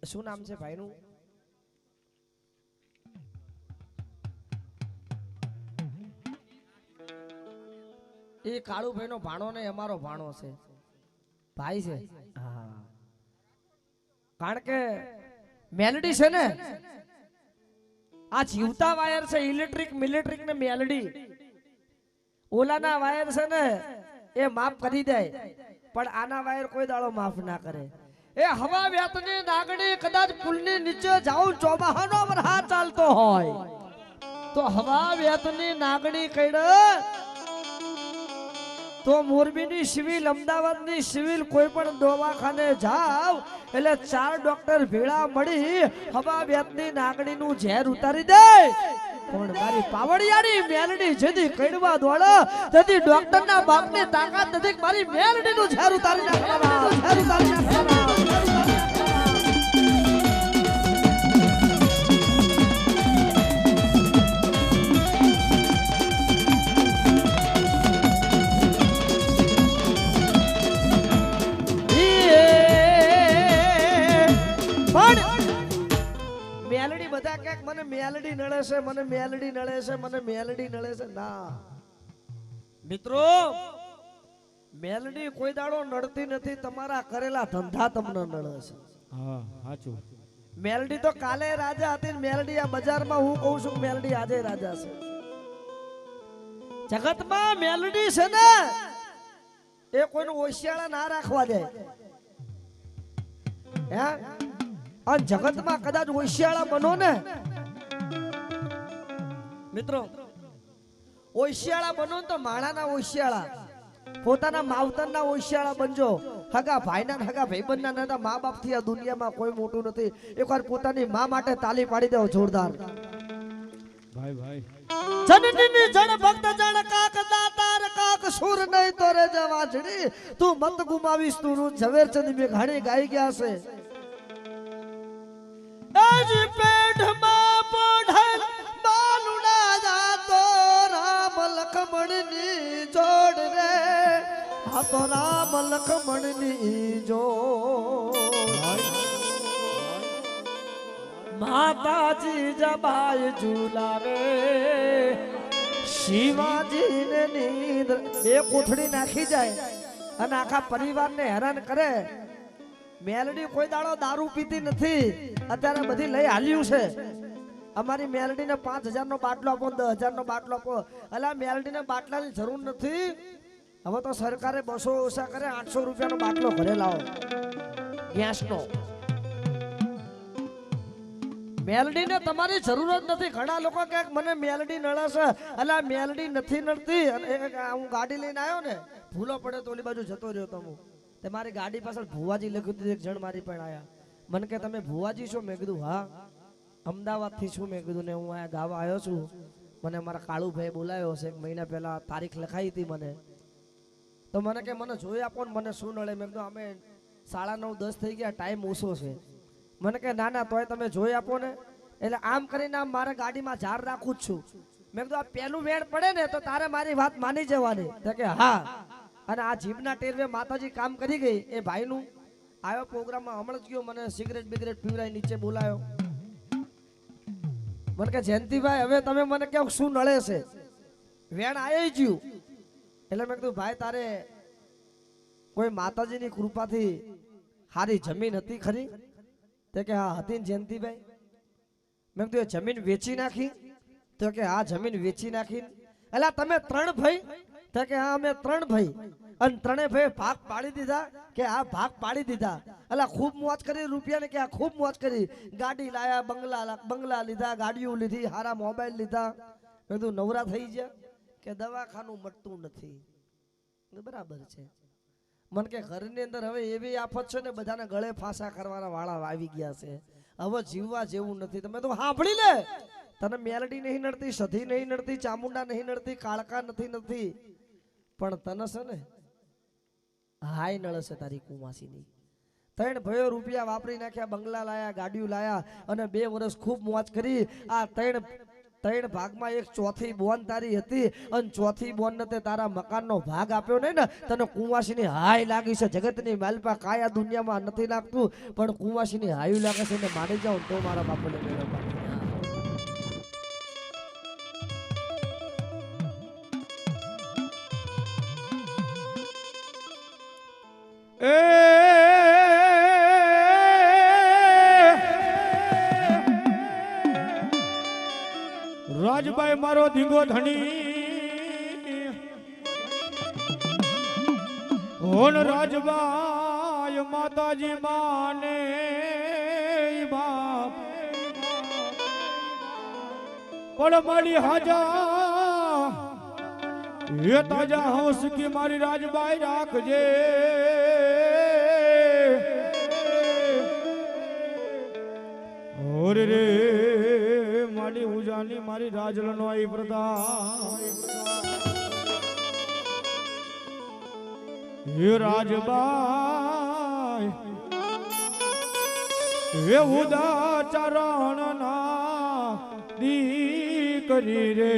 શું નામ છે ભાઈનું? એ કાળુભાઈ નો ભાણો ને અમારો ભાણો છે, ભાઈ છે. હા, કારણ કે મેલડી છે ને આ જીવતા વાયર છે, ઇલેક્ટ્રિક મિલિટ્રિક ને મેલડી. ઓલાના વાયર છે ને એ માફ કરી દે, પણ આના વાયર કોઈ દાડો માફ ના કરે. એ હવા વ્યાતની નાગણી કદાચ પુલની નીચે જાઉં ચોમાહાનો વરસાદ ચાલતો હોય તો હવા વ્યાતની નાગણી કઈડે તો મોરબીની સિવિલ, અમદાવાદની સિવિલ, કોઈ પણ દવાખાને જાવ એટલે 4 ડોક્ટર ભેળા મળી હવા વ્યાતની નાગણીનું ઝેર ઉતારી દે. પણ મારી પાવડિયાની મેલડી જેદી કઈડવા દોડે તેથી ડોક્ટરના બાપને તાકાત નથી મારી મેલડીનું ઝેર ઉતારી નાખવાના, ઝેર ઉતારી નાખવાના. મેલડી બધા ક્યાંક મને મેલડી નળે છે, મને મેલડી નળે છે, મને મેલડી નળે છે. ના મિત્રો, મેલડી કોઈ દાડો નડતી નથી, તમારા કરેલા ધંધા તમને નળે છે. હા સાચું. મેલડી તો કાલે રાજા હતી ને મેલડી આ બજારમાં હું કહું છું મેલડી આજે રાજા છે. જગતમાં મેલડી છે ને એ કોઈનું ઓશિયાળા ના રાખવા દે. હે અને જગતમાં કદાચ ઓશિયાળા બનો ને મિત્રો, ઓશિયાળા બનો તો માણાના ઓશિયાળા, પોતાના માવતરના ઓશિયાળા બનજો. હગા ભાઈના હગા ભાઈબંધના નતા મા બાપ થી આ દુનિયામાં કોઈ મોટું નથી. એકવાર પોતાની મા માટે તાલી પાડી દેવો જોરદાર. ભાઈ ભાઈ જનની જણ ભક્ત જણ કાક દાતાર કાક સુર નહીં તો રે જવાજડી તું મત ગુમાવીશ તું ઝવેરચંદ મે ઘણી ગાઈ ગયા છે. આજ પેઢમાં પોઢલ બાલુડા જાતો રામ લખમણની જોડ રે, આ તો રામ લખમણની જોડ. માતાજી જબાય ઝુલાવે શિવાજી ને નીંદ બે કોથળી નાખી જાય અને આખા પરિવારને હેરાન કરે. મેલડી કોઈ દાડો દારૂ પીતી નથી, અત્યારે બધી લઈ હાલ્યું છે. અમારી મેલડીને 5000 નો બાટલો આપો, 10000 નો બાટલો આપો. અલા મેલડીને બાટલાની જરૂર નથી. હવે તો સરકારે 200 ઓછા કરે, 800 રૂપિયાનો બાટલો ઘરે લાવો ગેસનો. મેલડીને તમારી જરૂર જ નથી. ઘણા લોકો કહે મને મેલડી નળે છે, અલા મેલડી નથી નડતી. હું ગાડી લઈને આવ્યો ને ભૂલો પડે તો ઓલી બાજુ જતો રહ્યો તો હું, તે મારી ગાડી પાછળ ભુવાજી લખ્યું હતું. એક જણ મારી પણ આયા, મને કે તમે ભુવાજી છો? મેં કીધું હા. અમદાવાદ થી છું? મેં કીધું ને હું અહીંયા ગાવા આવ્યો છું. મને મારા કાળુભાઈ બોલાવ્યો છે, 1 મહિના પહેલા તારીખ લખાઈ હતી મને. તો મને કે મને જોઈ આપો ને મને શું નડે. મેં કીધું અમે 9:30 10 થઈ ગયા, ટાઈમ ઓછો છે. મને કે ના ના તોય તમે જોઈ આપો ને. એટલે આમ કરીને આમ મારે ગાડીમાં ઝાડ રાખું જ છું. મેં કીધું આ પહેલું વેણ પડે ને તો તારે મારી વાત માની જવાની. તો કે હા. અને આ જીભના ટેરવે માતાજી કામ કરી ગઈ. એ ભાઈનું આવ્યો પ્રોગ્રામમાં હમણાં જ ગયો, મને સિગરેટ બિગરેટ પીવડાવી નીચે બોલાયો. મને કે જયંતિભાઈ હવે તમે મને કહો શું નળે છે? વેણ આવી ગયું. એટલે મેં કીધું ભાઈ તારે કોઈ માતાજીની કૃપાથી સારી જમીન હતી ખરી? તો કે હા હતી ને જયંતિભાઈ. મેં કીધું એ જમીન વેચી નાખી? તો કે હા જમીન વેચી નાખી. એટલે તમે 3 ભાઈ? તો કે હા અમે 3 ભાઈ. અને 3 ભાઈ ભાગ પાડી દીધા? કે હા ભાગ પાડી દીધા. એટલે ખૂબ મોજ કરી રૂપિયા ને કે હા ખૂબ મોજ કરી. ગાડી લાયા, બંગલા લીધા, ગાડીઓ લીધી, હારા મોબાઈલ લીધા. મેં કીધું નવરા થઈ ગયા? કે દવાખાનું મટતું નથી. બરાબર છે. મન કે ઘરની અંદર હવે એવી આફત છે ને બધાને ગળે ફાંસા કરવાના વાળા આવી ગયા છે. હવે જીવવા જેવું નથી. તમે તો સાંભળી લે, તને મેલડી નહીં નડતી, સધી નહીં નડતી, ચામુંડા નહીં નડતી, કાળકા નથી, પણ તને છે ને હાય નળે છે તારી કુમાસીની. 3 ભાઈઓ રૂપિયા વાપરી નાખ્યા, બંગલા લાયા, ગાડીઓ લાયા અને 2 વર્ષ ખૂબ મોજ કરી. આ 3 ત્રણ ભાગમાં એક ચોથી બોન તારી હતી અને ચોથી બોન ને તે તારા મકાનનો ભાગ આપ્યો નહીં ને તને કુંવાસીની હાય લાગી છે. જગતની માલપા કાયા દુનિયામાં નથી લાગતું પણ કુંવાસીની હાયું લાગે છે ને માની જાઉં તો મારા બાપુને મેળવવા. રાજભાઈ મારો ધીંગો ધણી હોન રાજભાઈ માતાજી માને બાપ પણ મારી હાજા એ તાજા હંસ કી મારી રાજભાઈ રાખજે. ઓરે રે મારી ઉજાની મારી રાજલનો આઈ પ્રદા હે રાજબાઈ હે ઉદા ચરણ ના દીકરી રે.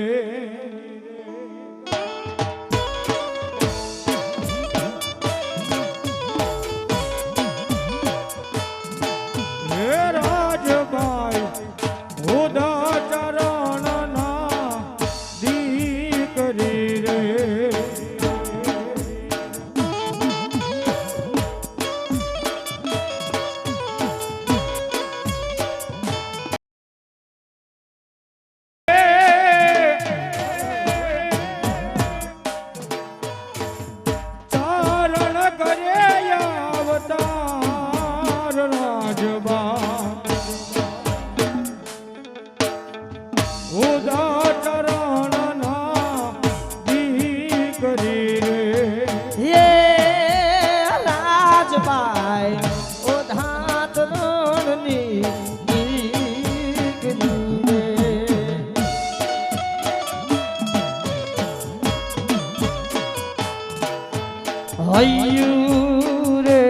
હૈયું રે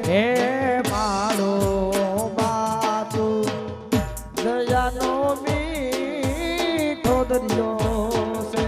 હે મારો બાપુ દયાનો મીઠો દરિયો છે.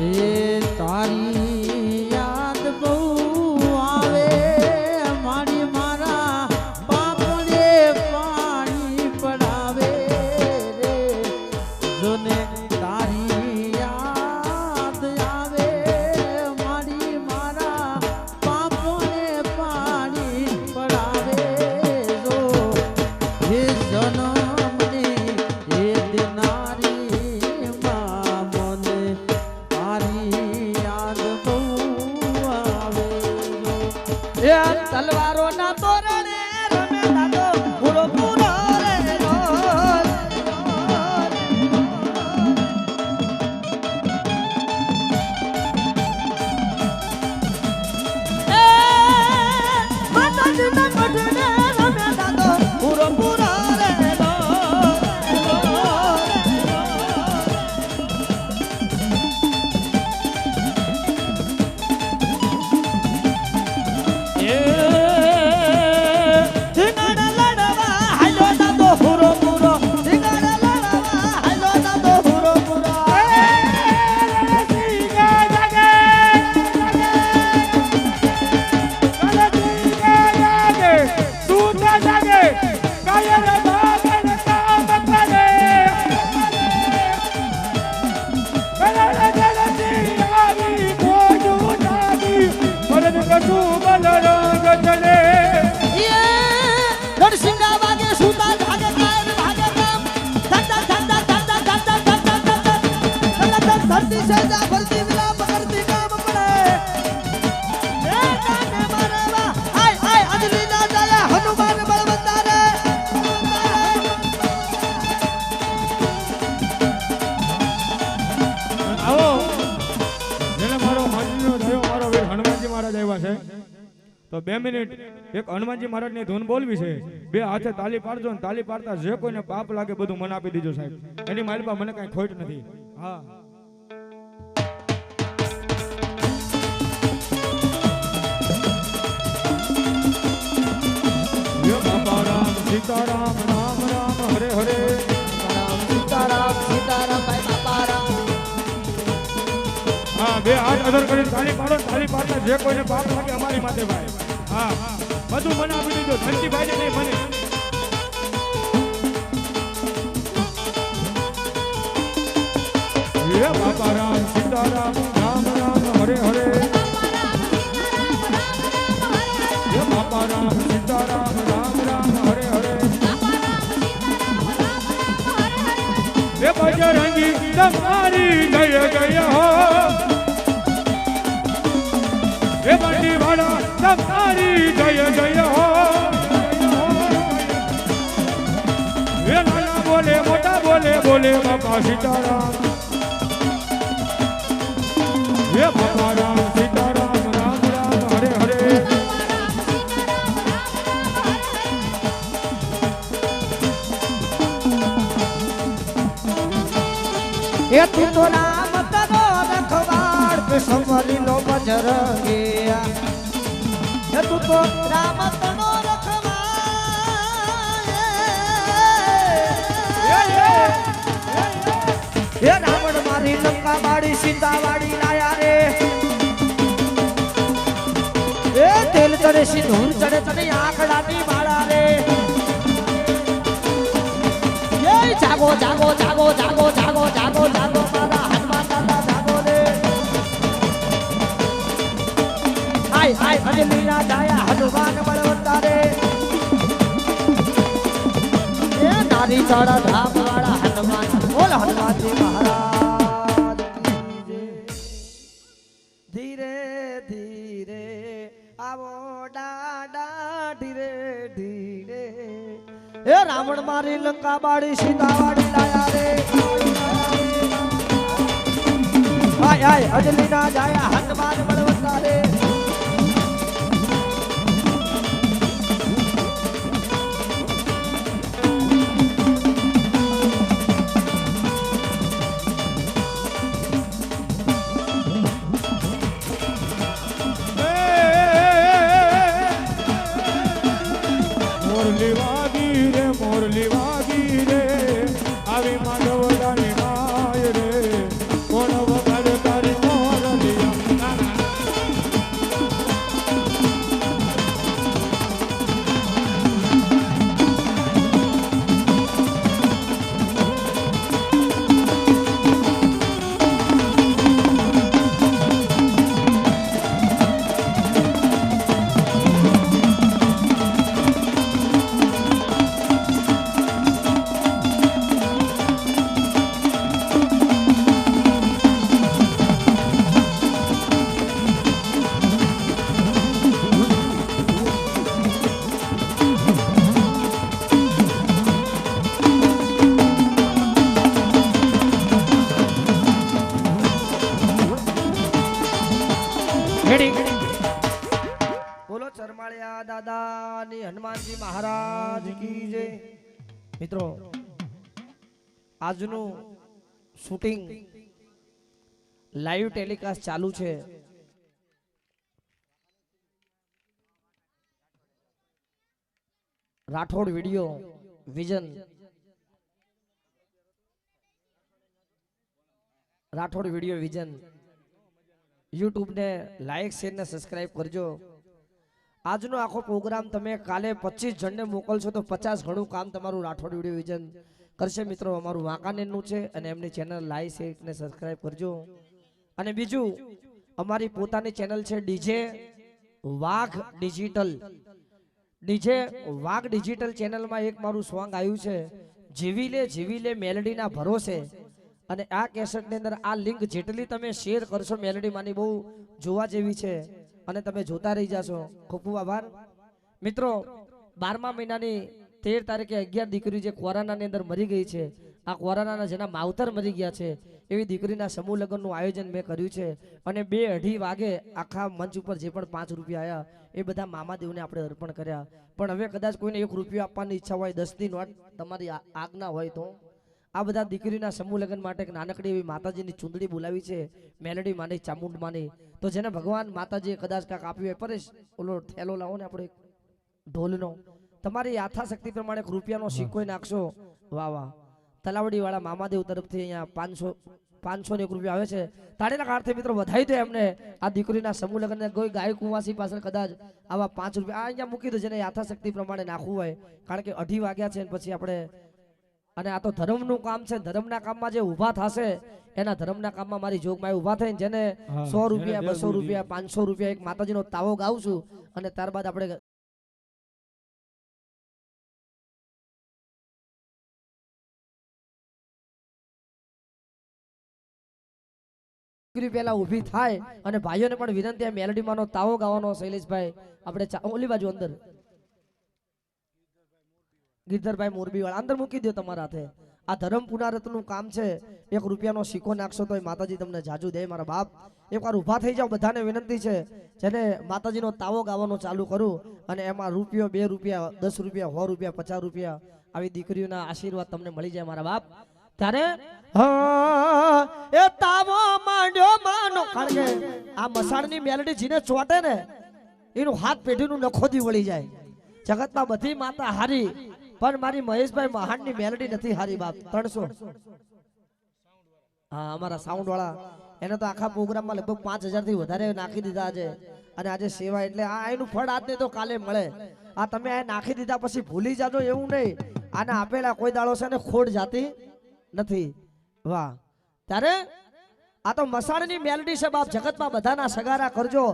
એ તારી યાદ બહુ આવે મારી મારા પાપને પાણી પડાવે રે જોને તારી યાદ આવે મારી મારા પાપને પાણી પડાવે જો હે જન્મની હે દિનારી મામને તલવારો ના તોરણે રમે દાદો પૂરો પૂરો રે રોલ. એ માતાજી ના મઢને રમે દાદો પૂરો પૂરો રે રોલ. એ દિશે જાફરથી વિલાપ કરતી કામ પડે એ કાને મારે વા આય આય અજલી ના જાય હનુમાન બળવંતા રે આવો જેને મારો માનવીનો થયો મારો વીર હનુમાનજી મહારાજ આવ્યા છે તો 2 મિનિટ એક હનુમાનજી મહારાજની ધૂન બોલવી છે બે હાથે તાલી પાડજો ને તાલી પાડતા જે કોઈને પાપ લાગે બધું મને આપી દીજો સાહેબ એની માલપા મને કઈ ખોટ નથી હા યો બાપા રામ સીતારામ રામ રામ હરે હરે સીતારામ સીતારામ ભાઈ બાપા રામ હા બે હાથ અધર કરીને તાલી પાડો તાલી પાડતા જે કોઈને પાપ લાગે અમારી માથે ભાઈ હા બધું મને આપી દીધો ધનજીભાઈ ને નહીં મને હે બાપા રામ સીતારામ રામ રામ હરે હરે હે બાપા રામ સીતારામ રામ રામ હરે હરે હે બજરંગી તમારી જય જય હો હે બંડી વાળા તમારી જય જય હો હે નાના બોલે મોટા બોલે બોલે બાપા સીતારામ હે બાપા રામ સીતારામ રામ રામ હરે હરે એ તું તો રામ તનો રખવાડ પે સંભળી લો બજરંગી એ તું તો રામ તનો રખવાડ એ રાવણ મારી લંકા વાળી સીતા વાળી લાયા રે એ તેલ ચડે સિંદૂર ચડે ચડે આંખડાની માળા રે એ જાગો જાગો જાગો જાગો જાગો જાગો જાગો મારા હનુમાન દાદા જાગો રે આય આય અજલી ના જાયા હનુમાન બળવંતા રે એ નારી ચાડા ધામ વાળા હનુમાન બોલ હનુમાનજી મહારાજ કી જય ધીરે ધીરે આવો ડાડા ધીરે ધીરે એ રાવણ મારી લંકા બાળી સીતા વાળી લાયા રે આય આય અજલી ના જાયા હનુમાન બળવંતા રે મોરલી વાગી રે આવી માધવડાની માય રે કોણ વગર તારી મોરલી બોલો ચરમાળિયા દાદાની હનુમાનજી મહારાજ કી જય મિત્રો આજનું શૂટિંગ લાઈવ ટેલિકાસ્ટ ચાલુ છે Rathod video vision Rathod video vision YouTube ને લાઈક શેર ને સબસ્ક્રાઇબ કરજો આજનો આખો પ્રોગ્રામ તમે કાલે 25 જણને મોકલશો તો 50 ગણું કામ તમારું રાઠોડ વિડિયો વિઝન કરશે મિત્રો અમારું વાંકાનેરનું છે અને એમની ચેનલ લાઈક શેર ને સબસ્ક્રાઇબ કરજો અને બીજું અમારી પોતાની ચેનલ છે ડીજે વાઘ ડિજિટલ ચેનલમાં એક મારું સોંગ આવ્યું છે જીવી લે મેલડીના ભરોસે અને આ કેસેટની અંદર આ લિંક જેટલી તમે શેર કરશો મેલેડી માની બહુ જોવા જેવી છે અને તમે જોતા રહી જશો. ખૂબ ખૂબ આભાર મિત્રો. 12મા મહિનાની 13 તારીખે 11 દીકરી જે કોરોનાની અંદર મરી ગઈ છે, આ કોરોનાના જેના માવતર મરી ગયા છે એવી દીકરીના સમૂહ લગ્નનું આયોજન મેં કર્યું છે અને 2-2:30 વાગે આખા મંચ ઉપર જે પણ 5 રૂપિયા આવ્યા એ બધા મામાદેવને આપણે અર્પણ કર્યા. પણ હવે કદાચ કોઈને 1 રૂપિયો આપવાની ઈચ્છા હોય, 10ની નોટ તમારી આજ્ઞા હોય તો આ બધા દીકરીના સમૂહ લગ્ન માટે એક નાનકડી એવી માતાજીની ચૂંદડી બોલાવી છે, મેલડી માની, ચામુંડ માની. તો જેને ભગવાન માતાજીએ કદાચ કાંક આપ્યું હોય, પરેશ ઓલો થેલો લાવો ને આપણે ઢોલનો, તમારી યથાશક્તિ પ્રમાણે 1 રૂપિયાનો સિક્કો નાખશો. વાહ વાહ. તલાવડી વાળા મામાદેવ તરફથી અહીંયા 500 રૂપિયા આવે છે. તાળીના કાળથી મિત્રો વધાઈ દે એમને. આ દીકરીના સમૂહ લગ્ન કોઈ ગાય કુવાસી પાછળ કદાચ આવા 5 રૂપિયા આ અહીંયા મૂકી દો જેને યથાશક્તિ પ્રમાણે નાખવું હોય, કારણ કે 2:30 વાગ્યા છે પછી આપણે. અને આ તો ધર્મનું કામ છે, ધર્મના કામમાં જે ઊભા થશે એના ધર્મના કામમાં મારી જોગમાં ઊભા થઈને જેને 100 રૂપિયા, 200 રૂપિયા, 500 રૂપિયા એક માતાજીનો તાવો ગાવશું અને ત્યારબાદ આપણે પેલા ઊભી થાય. અને ભાઈઓને પણ વિનંતી, મેલડીમાંનો તાવો ગાવાનો શૈલેષભાઈ આપણે ઓલી બાજુ અંદર ગિરધરભાઈ મોરબી વાળા અંદર મૂકી દો તમારા હાથે. આ ધર્મ પુનારતનું કામ છે. 1 રૂપિયાનો સિક્કો નાખશો તો માતાજી તમને જાજુ દે મારા બાપ. એકવાર ઊભા થઈ જાઓ. બધાને વિનંતી છે જેને માતાજીનો તાવો ગાવાનો ચાલુ કરું અને એમાં રૂપિયો, 2 રૂપિયા, 10 રૂપિયા, 100 રૂપિયા, 50 રૂપિયા આવી દીકરીઓના આશીર્વાદ તમને મળી જાય મારા બાપ. ત્યારે એ તાવો માંડ્યો માનો, કારણ કે આ મસાણની મેલડી જીને ચોટે ને એનું હાથ પેઢીનું નખોદી વળી જાય. જગતમાં બધી માતા હારી પણ મારી મહેશભાઈ મહાણની મેલડી નથી હારી બાપ. 300 હા અમારા સાઉન્ડ વાળા એને તો આખા પ્રોગ્રામમાં લગભગ 5000 થી વધારે નાખી દીધા છે. અને આજે સેવા એટલે આ એનું ફળ આજને તો કાલે મળે. આ તમે આ નાખી દીધા પછી ભૂલી જાજો એવું નહીં. આને આપેલા કોઈ દાડો છે ને ખોટ જાતી નથી. વાહ. ત્યારે આ તો મસાણની મેલડી છે બાપ. જગતમાં બધાના સગારા કરજો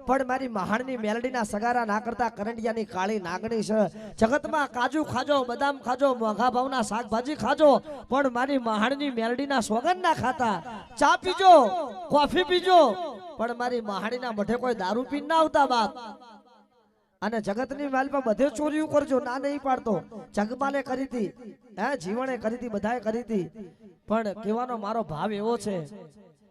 પણ મારી મહાણની મેલડીના સગારા ના કરતા કરંડિયાની કાળી નાગણી છે. જગતમાં કાજુ ખાજો, બદામ ખાજો, મોંઘા ભાવના શાકભાજી ખાજો પણ મારી મહાણની મેલડીના સોગંદ ના ખાતા. ચા પીજો, કોફી પીજો પણ મારી મહાણીના મઠે કોઈ દારૂ પીને ના આવતા બાપ. અને જગતની માલમાં બધે ચોરીઓ કરજો, ના નહીં પાડતો. જગમાલે કરી હતી, જીવણે કરી હતી, બધાએ કરી હતી. પણ કહેવાનો મારો ભાવ એવો છે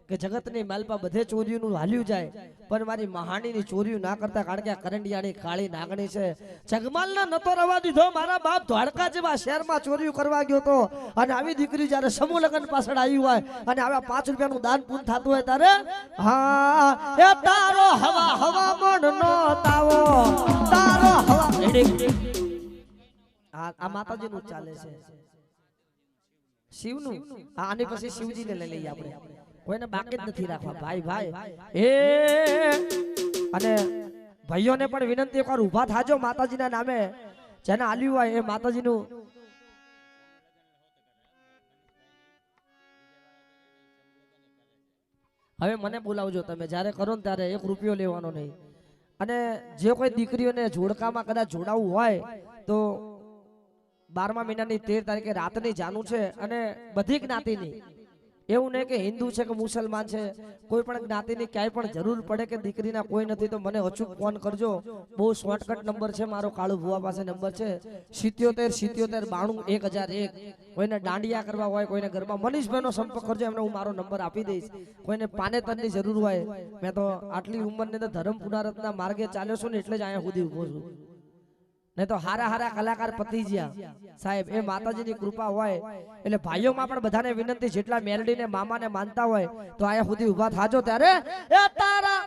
કે જગતની માલપા બધે ચોરીઓનું હાલ્યું જાય પણ મારી મહાણીની ચોરીઓ ના કરતા, કારણ કે આ કરંડિયાની કાળી નાગણી છે. જગમાલને નતો રવા દીધો મારા બાપ. ધોળકા જેવા શહેરમાં ચોરીઓ કરવા ગયો તો અને આવી દીકરી જ્યારે સમૂહ લગ્ન પાછળ આવી હોય અને આવા 5 રૂપિયાનું દાન પૂન થતું હોય ત્યારે હા એ તારો હવા હવા મનનો તાવો, તારો હવા. આ માતાજીનું ચાલે છે, શિવનું. આની પછી શિવજીને લઈ લઈએ આપણે, કોઈને બાકી જ નથી રાખવા ભાઈ ભાઈ. અને ભાઈઓને પણ વિનંતી, એકવાર ઊભા થાજો માતાજીના નામે. જેને આલ્યું હોય એ માતાજીનું. હવે મને બોલાવજો તમે જ્યારે કરો ને ત્યારે 1 રૂપિયો લેવાનો નહીં. અને જે કોઈ દીકરીઓને જોડકામાં કદાચ જોડાવવું હોય તો 12મા મહિનાની 13 તારીખે રાતની જાનું છે. અને બધી જ્ઞાતિની, એવું નહીં કે હિન્દુ છે કે મુસલમાન છે, કોઈ પણ જ્ઞાતિની ક્યાંય પણ જરૂર પડે કે દીકરીના કોઈ નથી તો મને અચૂક ફોન કરજો. બહુ શોર્ટકટ નંબર છે મારો, કાળુ ભુવા પાસે નંબર છે 77 કોઈને દાંડિયા કરવા હોય, કોઈને ઘરમાં મનીષભાઈનો સંપર્ક કરજો, એમને હું મારો નંબર આપી દઈશ. કોઈને પાનેતરની જરૂર હોય, મેં તો આટલી ઉંમરની અંદર ધર્મ પુનારતના માર્ગે ચાલ્યો છું ને એટલે જ અહીંયા સુધી ઊભો છું. નહીં તો હારા હારા કલાકાર પતી ગયા સાહેબ. એ માતાજીની કૃપા હોય. એટલે ભાઈઓમાં પણ બધાને વિનંતી, જેટલા મેલડીને મામાને માનતા હોય તો આયા સુધી ઊભા થાજો. ત્યારે એ તારા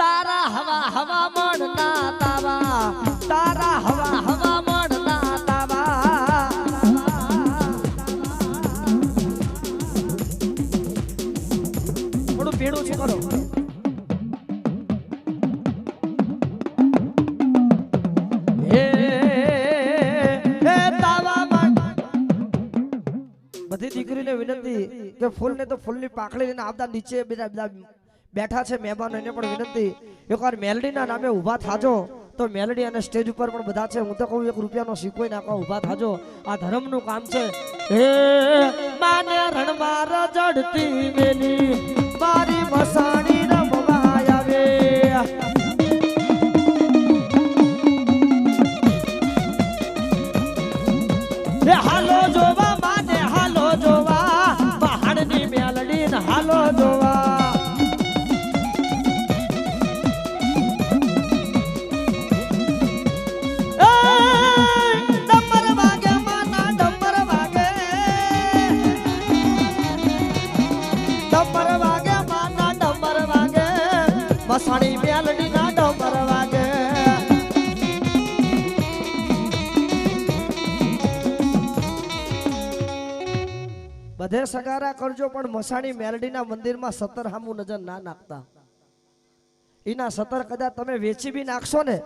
તારા હવા હવા મણના તાવા, તારા હવા હવા મણના તાવા. થોડું ભેડું છે કરો. બધી દીકરીને વિનંતી કે ફૂલ ને તો ફૂલની પાખડી લઈને આવતા નીચે બેઠા છે મહેમાનો, એને પણ વિનંતી એકવાર મેલડીના નામે ઊભા થાજો. તો મેલડી અને સ્ટેજ ઉપર પણ બધા છે. હું તો કહું 1 રૂપિયાનો સિક્કો નાખવા ઊભા થાજો. આ ધર્મનું કામ છે. માને રણમાં રજડતી મેલી મારી મસાણી રમવા આવે રે હાલો જોવા માને હાલો જોવા પહાડની મેલડી ને હાલો જોવા મસાણી મેલડી ના ડમર વાગે બધે સગારા કરજો પણ મસાણી મેલડી ના મંદિર માં 17 હામું નજર ના નાખતા એના 17 કદાચ તમે વેચી બી નાખશો ને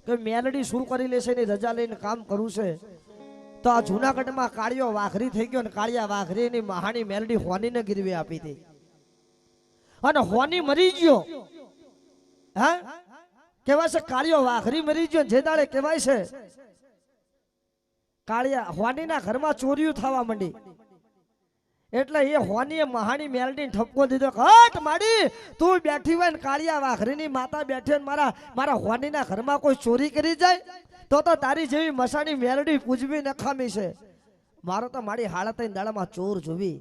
તો મેલડી શું કરી લેશે ની રજા લઈને કામ કરવું છે તો આ જૂનાગઢ માં કાળિયો વાઘરી થઈ ગયો ને કાળિયા વાઘરી ની મહાણી મેલડી હોની ને ગીરવે આપી હતી અને હોની મરી ગયો હા કેવાય છે કાળિયો વાઘરી મરી ગયો જે દાડે કેવાય છે કાળિયા હોનીના ઘરમાં ચોરીઓ થવા માંડી એટલે એ હોનીએ મહાણી મેલડી ઠપકો દીધો હટ માડી તું બેઠી હોય ને કાળિયા વાઘરીની માતા બેઠી ને મારા હોનીના ઘરમાં કોઈ ચોરી કરી જાય તો તારી જેવી મસાણી મેલડી પૂજવી નખામી છે મારો તો મારી હાલત દાડામાં ચોર જોવી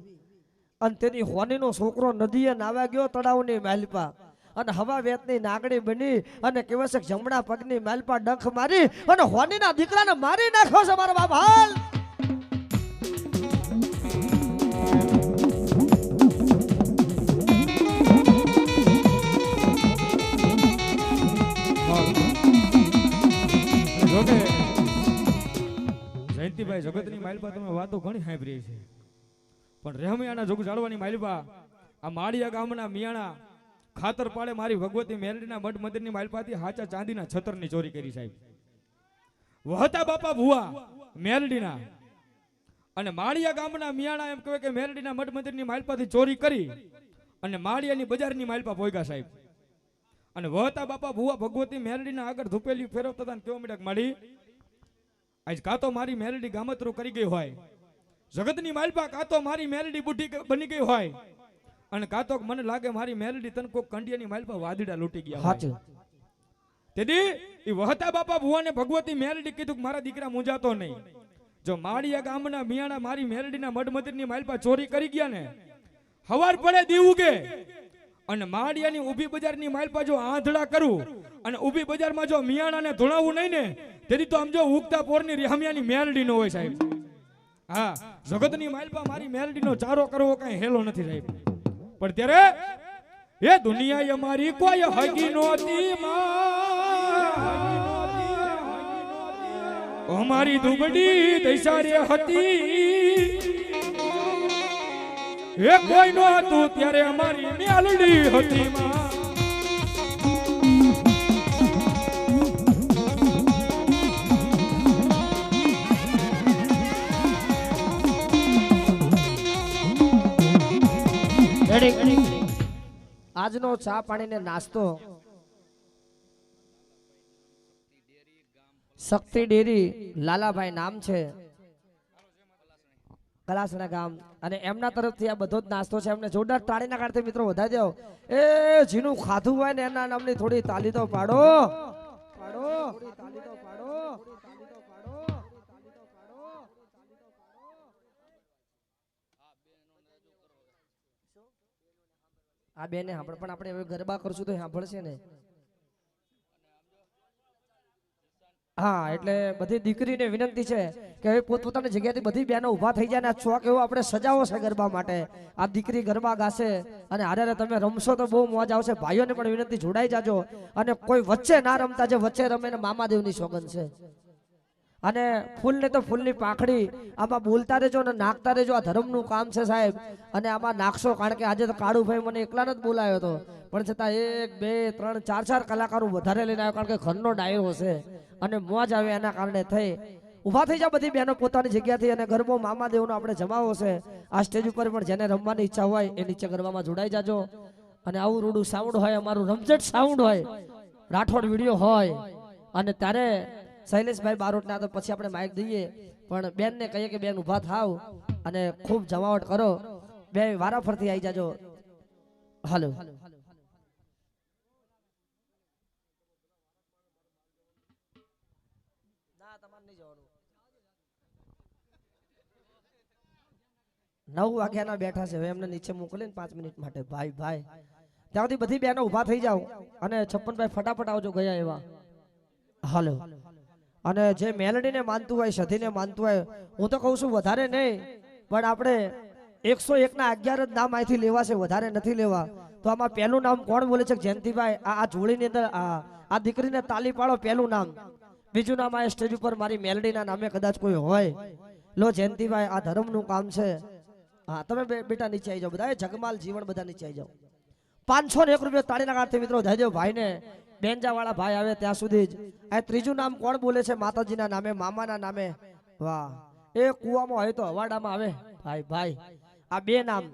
અને તેની હોનીનો છોકરો નદીએ નાવા ગયો તળાવની માલપા અને હવા વેતની નાગડી બની અને કેવા છે જમણા પગની માલપા ડંખ મારી અને હોનીના દીકરાને મારી નાખ્યો છે મારો બાપ હાલ જોકે જયંતિભાઈ જગતની માલપા તમે વાતો ઘણી સાંભળી છે પણ રહેમિયાના જોગ જાળવાની માલપા આ માળિયા ગામના મિયાણા ખાતર પાડે મારી ભગવતી મેલડીના મઠ મંદિરની માલપાથી હાચા ચાંદીના છતરની ચોરી કરી સાહેબ વહતા બાપા ભુવા મેલડીના અને માળિયા ગામના મિયાણા એમ કહે કે મેલડીના મઠ મંદિરની માલપાથી ચોરી કરી અને માળિયાની બજારની માલપા પોઈગા સાહેબ અને વહતા બાપા ભુવા ભગવતી મેલડીના આગળ ધૂપેલી ફેરવતા હતા કેવો મીડક માડી આજ કાતો મારી મેલડી ગામતરું કરી ગઈ હોય જગતની માલપા કાતો મારી મેલડી બુઢી બની ગઈ હોય અને કાતો મને લાગે મારી મેલડી તન કોક કંડિયાની માલપા વાદડા લૂટી ગયા સાચું તેથી ઈ વહતા બાપા ભુવાને ભગવતી મેલડી કીધું કે મારા દીકરા મુંજાતો નહીં જો માળિયા ગામના મિયાણા મારી મેલડીના મઢ મંદિરની માલપા ચોરી કરી ગયા ને હવાર પડે દી ઉગે અને માળિયાની ઊભી બજારની માલપા જો આંધળા કરું અને ઊભી બજારમાં જો મિયાણાને ધોણાવું નહીં ને તેથી તો આમ જો ઉગતા પોરની રેહમિયાની મેલડી નો હોય સાહેબ હા જગતની માલપા મારી મેલડીનો ચારો કરવો કઈ હેલો નથી સાહેબ પણ ત્યારે એ દુનિયા અમારી કોઈ હગી નહોતી અમારી દુબડી દૈસારે હતી એ કોઈ નો હતું ત્યારે અમારી મેલડી હતી આજનો ચા પાણીને નાસ્તો શક્તિ ડેરી લાલાભાઈ નામ છે કલાસણા ગામ અને એમના તરફથી આ બધો જ નાસ્તો છે એમને જોરદાર તાળીના કાઢતે મિત્રો વધારી દો એ જીનું ખાધું હોય ને એના નામની થોડી તાલી તો પાડો પાડો તાલી તો પાડો આ બેને સાંભળ પણ આપણે હવે ગરબા કરશું તો સાંભળશે ને હા એટલે બધી દીકરીને વિનંતી છે કે હવે પોતપોતાની જગ્યાથી બધી બહેનો ઊભા થઈ જાય ને આ ચોક એવો આપણે સજાવો છે ગરબા માટે આ દીકરી ગરબા ગાશે અને હારે તમે રમશો તો બહુ મોજ આવશે ભાઈઓને પણ વિનંતી જોડાઈ જાજો અને કોઈ વચ્ચે ના રમતા જે વચ્ચે રમે ને મામાદેવની સોગંદ છે અને ફૂલ ને તો ફૂલની પાંખડી આમાં બોલતા રહેજો અને નાખતા રહેજો આ ધર્મનું કામ છે સાહેબ અને આમાં નાખશો કારણ કે આજે તો કાળુભાઈ મને એકલાને જ બોલાયો હતો પણ છતાં 1 2 3 4 કલાકારો વધારે લઈને આવ્યો કારણ કે ઘરનો ડાયરો છે અને મોજ આવે એના કારણે થઈ ઊભા થઈ જાવ બધી બહેનો પોતાની જગ્યાથી અને ગરબો મામાદેવનો આપણે જમાવો છે આ સ્ટેજ ઉપર પણ જેને રમવાની ઈચ્છા હોય એ નીચે ગરબામાં જોડાઈ જાજો અને આવું રૂડું સાઉન્ડ હોય અમારું રમઝટ સાઉન્ડ હોય રાઠોડ વિડીયો હોય અને ત્યારે શૈલેષભાઈ બારોટના તો પછી આપણે માઇક દઈએ પણ બેન ને કહીએ કે બેન ઊભા થાવ અને ખૂબ જમાવટ કરો, બે વારાફરતી આવી જાજો. હાલો ના તમારે નહીં જવાનું. 9 વાગ્યાના બેઠા છે, હવે એમને નીચે મોકલે ને 5 મિનિટ માટે. ભાઈ ભાઈ ત્યાં સુધી બધી બહેનો ઊભા થઈ જાવ અને 56ભાઈ ફટાફટ આવજો ગયા એવા. હાલો અને જે મેલડીને માનતું હોય, સધીને માનતું હોય, હું તો કહું છું વધારે નહીં, પણ આપણે 101 ના 11 જ નામ અહીંથી લેવા છે, વધારે નથી લેવા. તો આમાં પહેલું નામ કોણ બોલે છે? જયંતિભાઈ. આ જોડીની અંદર આ દીકરીને તાલી પાડો. પહેલું નામ. બીજું નામ આ સ્ટેજ ઉપર મારી મેલડીના નામે કદાચ કોઈ હોય. લો જયંતિભાઈ, આ ધર્મનું કામ છે. હા તમે બેટા નીચે આવી જાઓ, બધા જગમાલ જીવન બધા નીચે આવી જાઓ. 501 રૂપિયા તાળીના કાઢથી મિત્રો જયદેવ ભાઈને બેંજા વાળા ભાઈ આવે ત્યાં સુધી જ. આ ત્રીજું નામ કોણ બોલે છે? માતાજીના નામે, મામાના નામે. વાહ, એ કુવામાં હોય તો હવાડામાં આવે. ભાઈ ભાઈ આ 2 નામ,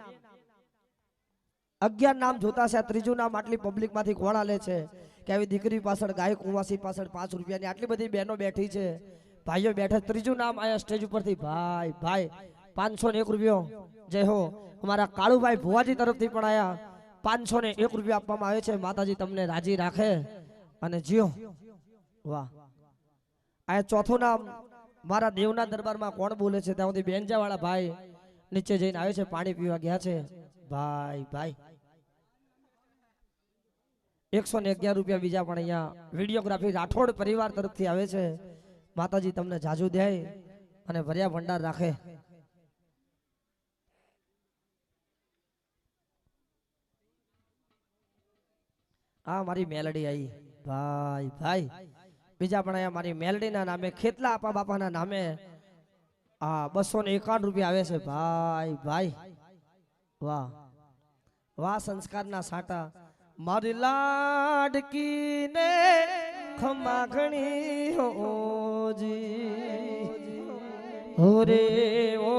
11 નામ જોતા છે. આ ત્રીજું નામ આટલી પબ્લિક માંથી કોણ આલે છે કે આવી દીકરી પાછળ, ગાય કુવાસી પાછળ 5 રૂપિયાની આટલી બધી બહેનો બેઠી છે, ભાઈઓ બેઠા. ત્રીજું નામ આયા સ્ટેજ ઉપરથી. ભાઈ ભાઈ 501 રૂપિયો. જય હો. અમારા કાળુભાઈ ભુવાજી તરફથી પણ આયા 501 રૂપિયા આપવામાં આવે છે. માતાજી તમને રાજી રાખે અને જીઓ. વાહ. આ ચોથું નામ મારા દેવના દરબારમાં કોણ બોલે છે? ત્યાં સુધી બેંજા વાળા ભાઈ નીચે જઈને આવે છે, પાણી પીવા ગયા છે. ભાઈ ભાઈ 111 રૂપિયા બીજા પણ અહીંયા વિડીયોગ્રાફી રાઠોડ પરિવાર તરફથી આવે છે. માતાજી તમને જાજુ દે અને ભર્યા ભંડાર રાખે. આ મારી મેલડી આવી. ભાઈ ભાઈ બીજા પણ અહીંયા મારી મેલડીના નામે, ખેતલા આપા બાપાના નામે આ 251 રૂપિયા આવે છે. ભાઈ ભાઈ વાહ વાહ. સંસ્કારના સાટા. મારી લાડકી ને ખમા ઘણી હોજી હોરે ઓ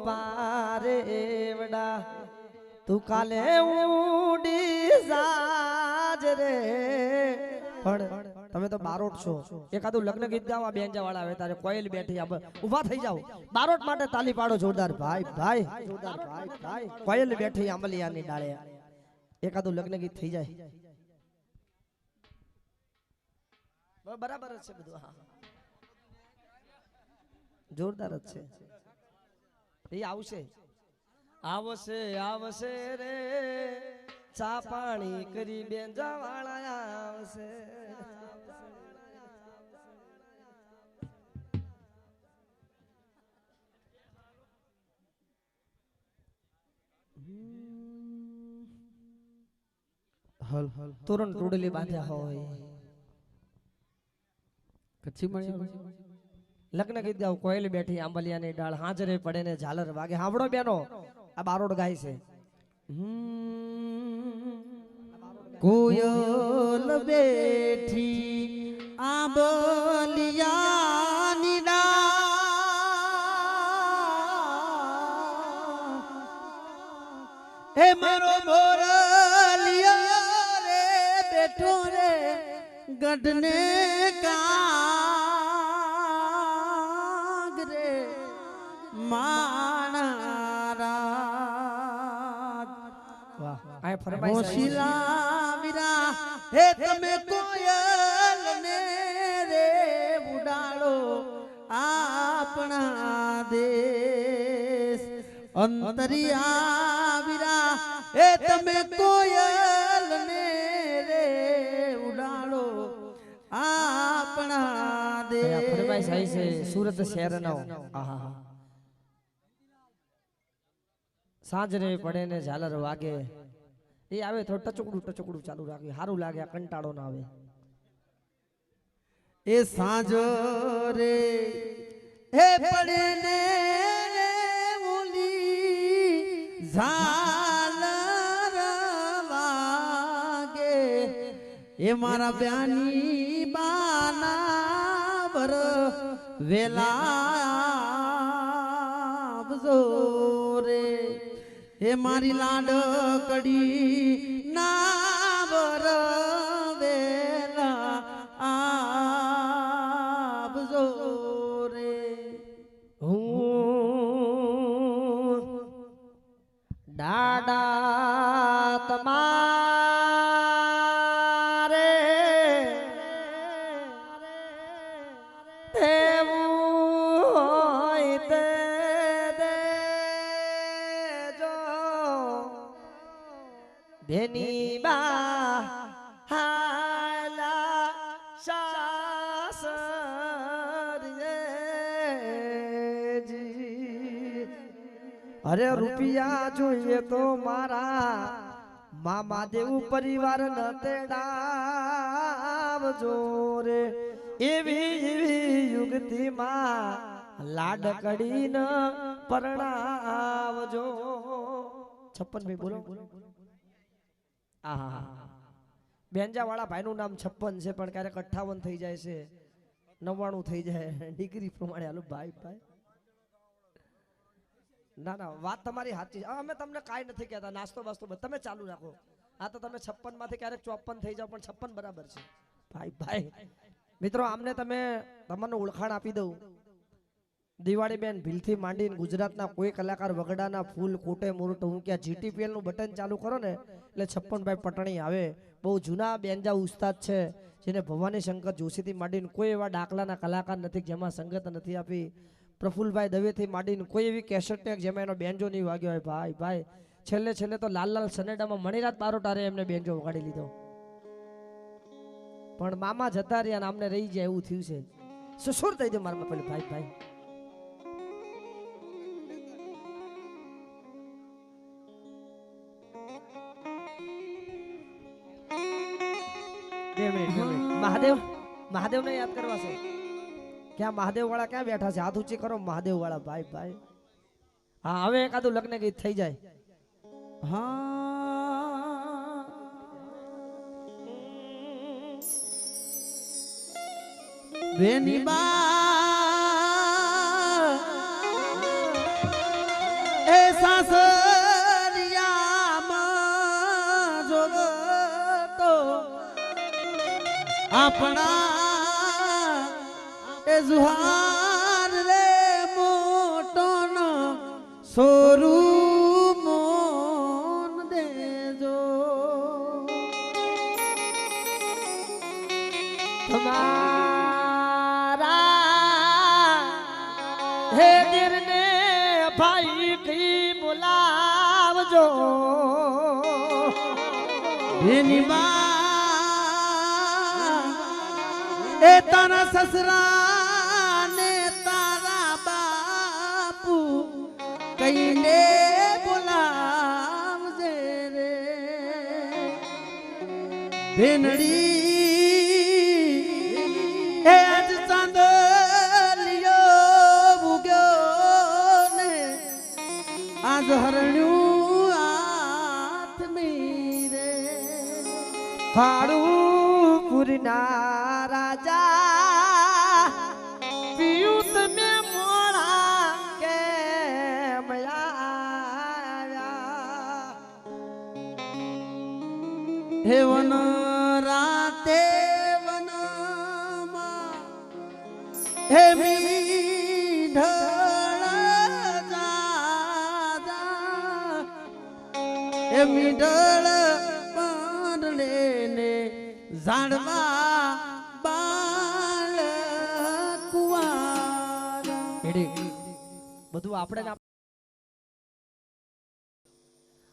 પારે એવડા તું કાલે ઉડી જાજ રે. પણ તમે તો બારોટ છો, એકાદું લગ્ન ગીત ગાવા બેંજા વાળા આવે તારે કોયલ બેઠી ઊભા થઈ જાવ. બારોટ માટે તાલી પાડો જોરદાર. ભાઈ ભાઈ જોરદાર. ભાઈ ભાઈ કોયલ બેઠી આંબલિયાની ડાળે, એકાદું લગ્ન ગીત થઈ જાય. બરાબર જ છે બધું. હા જોરદાર જ છે. એ આવશે આવશે આવશે રે, ચા પાણી કરી બેંજા વાળા આવશે. તોરણ ટોડલી બાંધ્યા હોય, કચ્છી મળ્યા લગ્ન ગીત ગાવ. કોયલ બેઠી આંબલિયાની ડાળ, હાજરે પડે ને ઝાલર વાગે. હાંભળો બેનો, આ બારોડ ગાય છે. કોયલ બેઠી આંબલિયાની ડાળ, હે મારો મોરલિયો રે બેઠો રે ગઢને કાગ રે માણારા. વાહ આ ફરમાઈશ હોશિલા વીરા હે તમે કોયલ ને રે ઉડાડો આપણા દેશ. અંતરિયા વીરા હે તમે કોયલ ને રે ઉડાડો આપણા દેશ. ફરમાઈશ આવી છે સુરત શહેરનો. આહા સાંજરે પડે ને ઝાલર વાગે. એ આવે તો ટચુકડું ચાલુ રાખે, સારું લાગે, આ કંટાળો ના આવે. એ સાંજો રે હે પડે ને રે ઓલી ઝાલર વાગે, એ મારા બ્યાની બાના બર વેલા આવજો રે. હે મારી લાડકડી ના બર વેલા આવજો રે. દાડા તમારે દેવું હોય તે દેજો બેની બા હાલા સાસરિયે અરે રૂપિયા જોઈએ તો મારા મામા દેવું પરિવાર ન તેડાવજો રે એવી એવી યુગતી માં લાડકડી ન પરણાવજો 56 ભાઈ બોલો આહા બેંજા વાળા ભાઈનું નામ 56 છે પણ ક્યારેક 58 થઈ જાય છે 99 થઈ જાય ડિગ્રી પ્રમાણે હાલો ભાઈ ભાઈ ના ના વાત તમારી સાચી છે અમે તમને કાંઈ નથી કહેતા નાસ્તો બાસ્તો તમે ચાલુ રાખો આ તો તમે 56 માંથી ક્યારેક 54 થઈ જાવ પણ 56 બરાબર છે ભાઈ ભાઈ મિત્રો આમને તમે તમને ઓળખાણ આપી દઉં દિવાળી બેન ભીલથી માંડીને ગુજરાતના કોઈ કલાકાર વગડાના ફૂલ કોટે મોરટ હું ક્યાં જીટીપીએલ નું બટન ચાલુ કરો ને એટલે 56 ભાઈ પટણી આવે બહુ જૂના બેંજા ઉસ્તાદ છે જેને ભવાની શંકર જોશીથી માંડીને કોઈ એવા દાખલાના કલાકાર નથી જેમાં સંગત નથી આપી પ્રફુલભાઈ દવેથી માંડીને કોઈ એવી કેસેટ ટેક જેમાં એનો બેન્જો નહીં વાગ્યો હોય ભાઈ ભાઈ છેલ્લે છેલ્લે તો લાલ લાલ સનેડામાં મણીરાત બારોટારે એમને બેન્જો વગાડી લીધો પણ મામા જતા રહ્યા ને આમને રહી જાય એવું થયું છે સુસુર થઈ દે મારમાં પેલું ભાઈ ભાઈ 2 મિનિટ મહાદેવ ને યાદ કરવા છે ક્યાં મહાદેવ વાળા ક્યાં બેઠા છે હાથ ઊંચી કરો મહાદેવ વાળા ભાઈ ભાઈ હા હવે એકાદું લગ્ન ગીત થઈ જાય હા બેની બા એ સાસરિયામાં જોગતો આપણા એ જુહાર રે મોટો નો સોરું મોન દેજો તમારા હે દિરને ભાઈ કી બોલાવજો એની બા એ તારા સસરા ને તારા બાપુ કઈને બોલાવજે રે બેનડી એ આજ ચાંદલિયો ઉગ્યો ને આજ હરણ્યું આત્મી રે ફાડું પુરના રાજા પિયુત મે મોળા કે મયા હે વન રાતે વનમાં હે મીઢળ જાજા હે મીઢળ પાંડલે ને ઝાડવા બાળ કુવારા બધું આપણે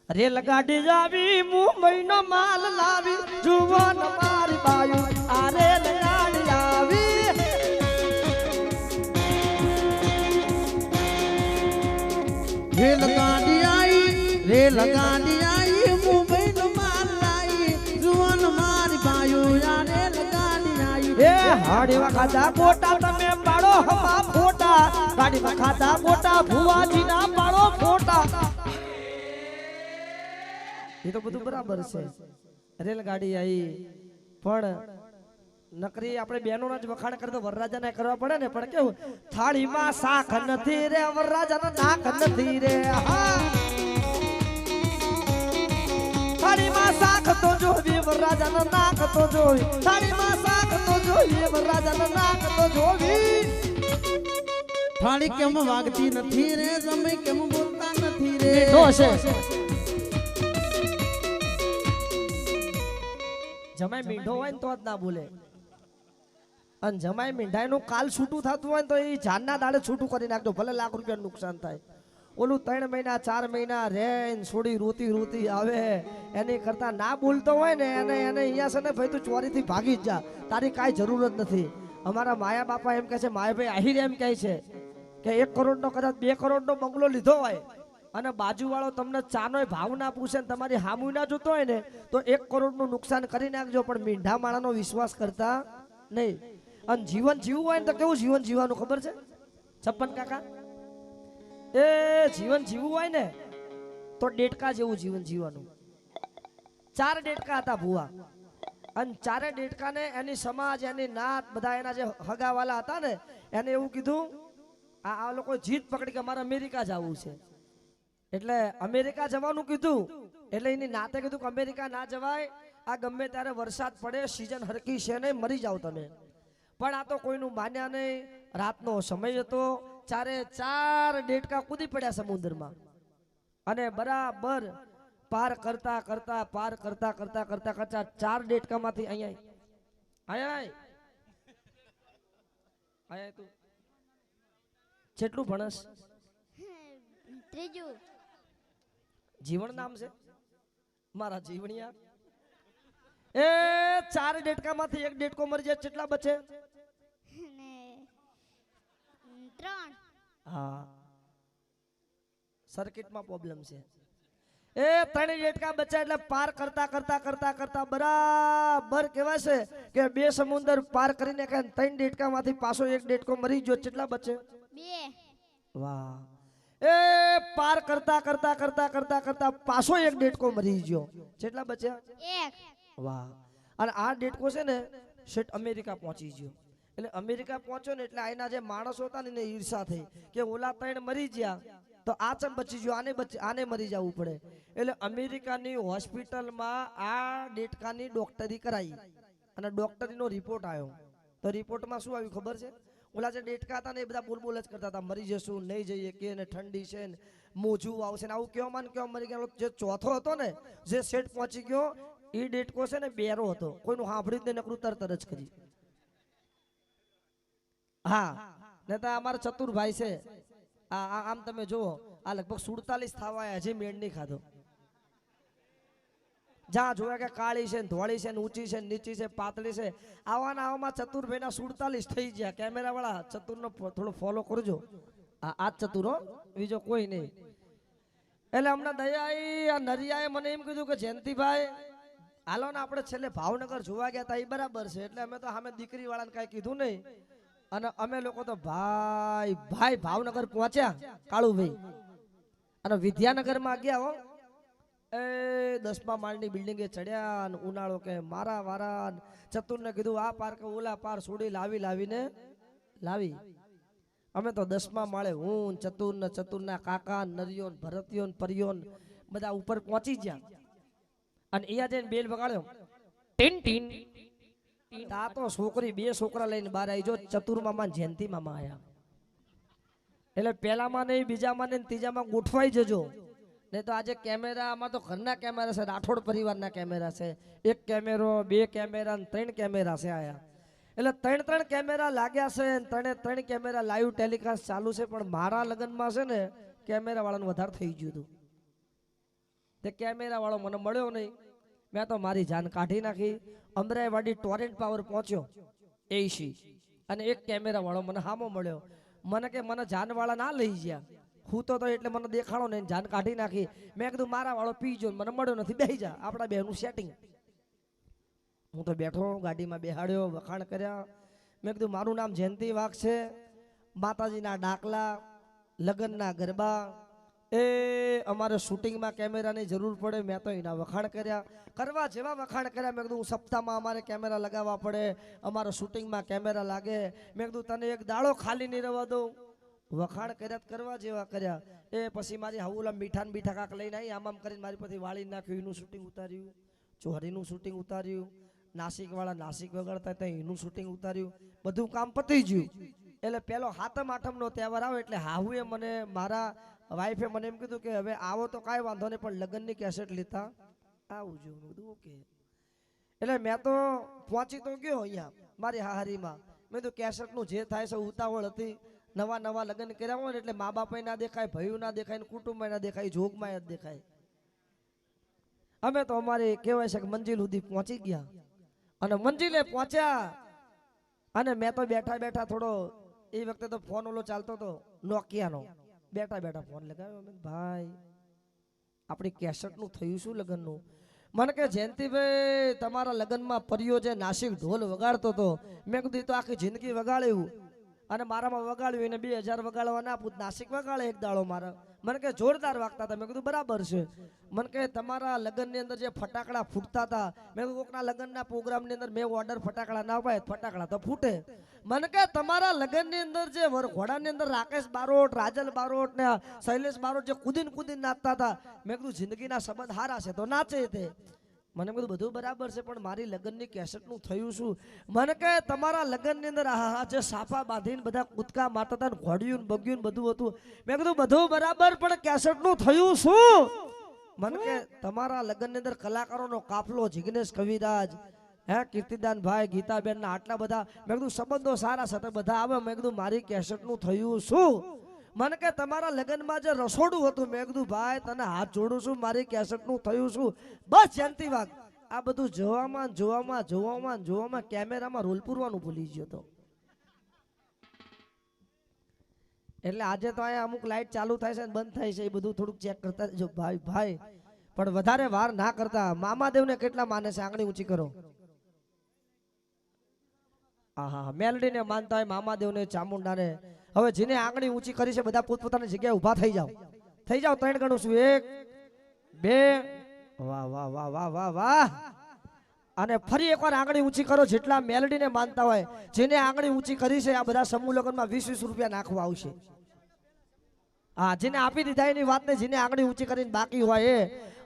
રેલ ગાડી જાવી મુંબઈ નો માલ લાવી જુવાન મારી બાયુ આ રેલ ગાડી આવી રેલ ગાડી આઈ મુંબઈ નો માલ લાઈ જુવાન મારી બાયુ આ રેલ ગાડી આઈ એ હાડીવા ખાધા ગોટા તમે પાડો હમા ફોટા ગાડીમાં ખાધા ગોટા ભુવાજી ના પાડો ફોટા એ તો બધું બરાબર છે રેલગાડી આવી પણ નકરી આપણે બેનોના જ વખાણ કરતો વરરાજાને કરવા પડે ને પણ કેવું થાળીમાં શાક નથી રે વરરાજાના નાક નથી રે હા થાળીમાં શાક તો જોવી વરરાજાના નાક તો જોવી થાળીમાં શાક તો જોવી વરરાજાના નાક તો જોવી થાળી કેમ વાગતી નથી રે જમે કેમ બોલતા નથી રે મીઠો છે જમાઈ મીંઢો હોય ને તો જ ના બોલે. અને જમાઈ મીંઢાઈનું કાલ છૂટું થતું હોય ને તો એ જાનના દાડે છૂટું કરી નાખજો, ભલે લાખ રૂપિયાનું નુકસાન થાય. ઓલું 3 મહિના 4 મહિના રેન છોડી રોતી રોતી આવે એની કરતા ના બોલતો હોય ને એને અહીંયા છે ને ભાઈ તું ચોરીથી ભાગી જ જા, તારી કાંઈ જરૂર જ નથી. અમારા માયા બાપા એમ કહે છે, માયાભાઈ આહિર એમ કહે છે કે 1 કરોડનો કદાચ 2 કરોડનો બંગલો લીધો હોય અને બાજુવાળો તમને ચાનો ભાવ ના પૂછે ને તમારી હામું ના જોતો હોય ને તો 1 કરોડનું નુકસાન કરી નાખજો, પણ મીંઢા માણાનો વિશ્વાસ કરતા નહીં. અને જીવન જીવવું હોય ને તો કેવું જીવન જીવવાનું ખબર છે છપ્પન કાકા? એ જીવન જીવવું હોય ને તો ડેટકા જેવું જીવન જીવવાનું. 4 ડેટકા હતા ભુવા, અને 4 ડેટકાને એની સમાજ એની નાત બધા એના જે હગાવાલા હતા ને એને એવું કીધું, આ લોકો જીત પકડી કે અમારે અમેરિકા જવું છે. એટલે અમેરિકા જવાનું કીધું એટલે એની નાતે કીધું કે અમેરિકા ના જવાય, આ ગમે ત્યારે વરસાદ પડે સિઝન હરકી છે નહીં, મરી જાવ તમે. પણ આ તો કોઈનું માન્યા નહીં. રાતનો સમય હતો, 4 ડેટકા કૂદી પડ્યા સમુદ્રમાં અને બરાબર પાર કરતા કરતા 4 ડેટકામાંથી અહીંયા તું કેટલું ભણસ? ત્રીજું. જીવન નામ છે મારા જીવણિયા. એ 4 ડેટકામાંથી 1 ડેટકો મરી જાય, કેટલા બચે? ને 3. હા, સર્કિટમાં પ્રોબ્લેમ છે. એ 3 ડેટકા બચ્યા એટલે પાર કરતા બરાબર કહેવાય છે કે 2 સમુદ્ર પાર કરીને 3 ડેટકામાંથી પાછો 1 ડેટકો મરી ગયો, કેટલા બચે? 2. વાહ. એ પાર કરતા પાછો 1 ડેટકો મરી ગયો, કેટલા બચ્યા? 1. વાહ. અને આ ડેટકો છે ને શેઠ અમેરિકા પહોંચી ગયો. એટલે અમેરિકા પહોંચ્યો ને એટલે આના જે માણસો હતા ને એને ઈર્ષા થઈ કે ઓલા 3 મરી ગયા તો આ ચમ બચી ગયો, આને મરી જવું પડે. એટલે અમેરિકાની હોસ્પિટલમાં આ ડેટકાની ડોક્ટરી કરાવી અને ડોક્ટરીનો રિપોર્ટ આવ્યો. તો રિપોર્ટમાં શું આવ્યું ખબર છે? ઓલા જે ડેટકા હતા ને એ બધા બોલ જ કરતા હતા, મરી જશું, નહીં જઈએ કે ને ઠંડી છે ને મોજું આવશે ને આવું કેવા મરી ગયા. જે ચોથો હતો ને જે સેટ પહોંચી ગયો એ ડેટકો છે ને બેરો હતો, કોઈનું સાંભળ્યું જ નહીં, નકરું તરત જ કરી. હા, ને તો અમારા ચતુરભાઈ છે આમ તમે જુઓ આ લગભગ 47 થવા હજી મેળ નહીં ખાધો. જ્યાં જોયા કે કાળી છે ધોળી છે ઊંચી છે નીચી છે પાતળી છે, આવાના આવામાં ચતુરભાઈના 47 થઈ ગયા. કેમેરા વાળા ચતુરનો થોડો ફોલો કરજો. આ ચતુરો બીજો કોઈ નહીં. એટલે હમણાં દયાઈ આ નરિયાએ મને એમ કીધું કે જયંતિભાઈ હાલો ને આપણે છેલ્લે ભાવનગર જોવા ગયા હતા, એ બરાબર છે. એટલે અમે તો સામે દીકરી વાળાને કાંઈ કીધું નહીં અને અમે લોકો તો ભાઈ ભાવનગર પહોંચ્યા કાળુભાઈ અને વિદ્યાનગરમાં ગયા હો. એ 10મા માળની બિલ્ડિંગે ચડ્યા અને ઉનાળો કે મારા વારા ચતુરને કીધું આ પાર કે ઓલા પાર છોડી લાવી. અમે તો 10મા માળે હું ચતુરના કાકા નરિયો ભરતિયો પરિયો બધા ઉપર પહોંચી ગયા અને અહીંયા જઈને બેલ વગાડ્યો ટીન ટીન. આ તો છોકરી 2 છોકરા લઈને બહાર આવી જો, ચતુર મામા જયંતિ મામા આયા. એટલે પહેલામાં નહીં બીજામાં નહીં ત્રીજામાં ગોઠવાઈ જજો, નહીં તો આજે કેમેરામાં તો ઘરના કેમેરા છે, રાઠોડ પરિવારના કેમેરા છે. 1 કેમેરો 2 કેમેરા 3 કેમેરા છે આયા. એટલે 3 કેમેરા લાગ્યા છે અને 3 કેમેરા લાઈવ ટેલિકાસ્ટ ચાલુ છે. પણ મારા લગ્નમાં છે ને કેમેરા વાળાનું વધારે થઈ ગયું હતું. તે કેમેરા વાળો મને મળ્યો નહીં, મેં તો મારી જાન કાઢી નાખી. અમરાઈવાડી ટોરેન્ટ પાવર પહોંચ્યો 80 અને 1 કેમેરા વાળો મને હામો મળ્યો. મને કે મને જાનવાળા ના લઈ ગયા, હું તો એટલે મને દેખાડો ને જાન કાઢી નાખી. મેં કીધું મારા વાળો પી ગયો, મને મળ્યો નથી, બેસી જા, આપણા બેનું સેટિંગ. હું તો બેઠો ગાડીમાં બેહાડ્યો, વખાણ કર્યા. મેં કીધું મારું નામ જયંતિ વાઘ છે, માતાજીના ડાકલા લગ્નના ગરબા એ અમારે શૂટિંગમાં કેમેરાની જરૂર પડે. મેં તો એના વખાણ કર્યા, કરવા જેવા વખાણ કર્યા. મેં કીધું સપ્તાહમાં અમારે કેમેરા લગાવવા પડે, અમારા શૂટિંગમાં કેમેરા લાગે. મેં કીધું તને એક દાડો ખાલી નહીં રહેવા દઉં. વખાણ કર્યા કરવા જેવા કર્યા. એ પછી મારી હાઉલા મીઠા કાક લઈને આવી, આમ કરીને મારી પછી વાળી નાખ્યું. એનું શૂટિંગ ઉતાર્યું, ચોહરીનું શૂટિંગ ઉતાર્યું, નાસિકવાળા નાસિક વગાડતા ત્યાં એનું શૂટિંગ ઉતાર્યું. બધું કામ પતી ગયું. એટલે પેલો 7મ 8મનો તહેવાર આવે એટલે હાહુએ મને મારા વાઈફે મને એમ કીધું કે હવે આવો તો કાંઈ વાંધો નહીં પણ લગ્નની કેસેટ લેતા આવજો. બધું ઓકે. એટલે મેં તો પહોંચી તો ગયો અહીંયા મારી હાહારીમાં. મેં તો કેસેટનું જે થાય છે ઉતાવળ હતી. નવા નવા લગ્ન કર્યા હોય ને એટલે મા બાપે ના દેખાય, ભાઈઓ ના દેખાય, ને કુટુંબ ના દેખાય, જોગમાં જ દેખાય. અમે તો અમારે કહેવાય છે કે મંજિલ સુધી પહોંચી ગયા અને મંજિલે પહોંચ્યા અને મેં તો બેઠા બેઠા થોડો એ વખતે તો ફોન ઓલો ચાલતો હતો નોકિયાનો. બેઠા બેઠા ફોન લગાવ્યો. મેં ભાઈ આપણી કેસેટનું થયું શું લગ્નનું? મને કે જયંતિભાઈ તમારા લગ્નમાં પરિયો જે નાસિક ઢોલ વગાડતો હતો. મેં કીધું તો આખી જિંદગી વગાડ્યું અને મારામાં વગાડ્યું એને 2000 વગાડવા ના પૂછ, નાસિક વગાડે એક દાડો મારા. મને કે જોરદાર વાગતા હતા. મેં કીધું બરાબર છે. મને કે તમારા લગ્નની અંદર જે ફટાકડા ફૂટતા હતા, મેં કીધું કોકના લગ્નના પ્રોગ્રામની અંદર મેં ઓર્ડર ફટાકડા ના પાય, ફટાકડા તો ફૂટે. મને કે તમારા લગ્નની અંદર જે વરઘોડાની અંદર રાકેશ બારોટ, રાજલ બારોટ ને શૈલેષ બારોટ જે કૂદીને નાચતા હતા, મેં કીધું જિંદગીના સંબંધ હારા છે તો નાચે તે. મને કીધું બધું બરાબર છે પણ મારી લગ્નની કેસેટનું થયું શું? મને કે તમારા લગ્નની અંદર જે સાફા બાંધીને બધા કૂદકા મારતા હતા, ઘોડિયું બગ્યું બધું હતું. મેં કીધું બધું બરાબર પણ કેસેટનું થયું શું? મને કે તમારા લગ્નની અંદર કલાકારોનો કાફલો, જિગ્નેશ કવિરાજ, કીર્તિદાન ભાઈ, ગીતાબેન ના આટલા બધા, મેં કીધું સંબંધો સારા સાથે બધા આવે. મેં કીધું મારી કેસેટનું થયું શું? મને કે તમારા લગ્નમાં જે રસોડું હતું, મેં કીધું ભાઈ તને હાથ જોડું છું, મારી કેસેટનું થયું શું? બસ જયંતિ વાઘ આ બધું જોવામાં કેમેરામાં રોલ પૂરવાનું ભૂલી ગયો તો. એટલે આજે તો અહીંયા અમુક લાઈટ ચાલુ થાય છે ને બંધ થાય છે, એ બધું થોડુંક ચેક કરતા જો ભાઈ. પણ વધારે વાર ના કરતા. મામાદેવને કેટલા માને છે? આંગળી ઊંચી કરો. હા, મેલડીને માનતા હોય, મામાદેવને, ચામુંડાને. હવે જેને આંગળી ઊંચી કરી છે બધા પોતપોતાની જગ્યાએ ઊભા થઈ જાઓ. 3 ગણું છું. 1 2. વાહ વાહ વાહ વાહ વાહ વાહ. અને ફરી એકવાર આંગળી ઊંચી કરો જેટલા મેલડીને માનતા હોય. જેને આંગળી ઊંચી કરી છે આ બધા સમૂહ લગ્નમાં 20-20 રૂપિયા નાખવા આવશે. હા, જેને આપી દીધા એની વાત ને, જેને આંગળી ઊંચી કરીને બાકી હોય એ.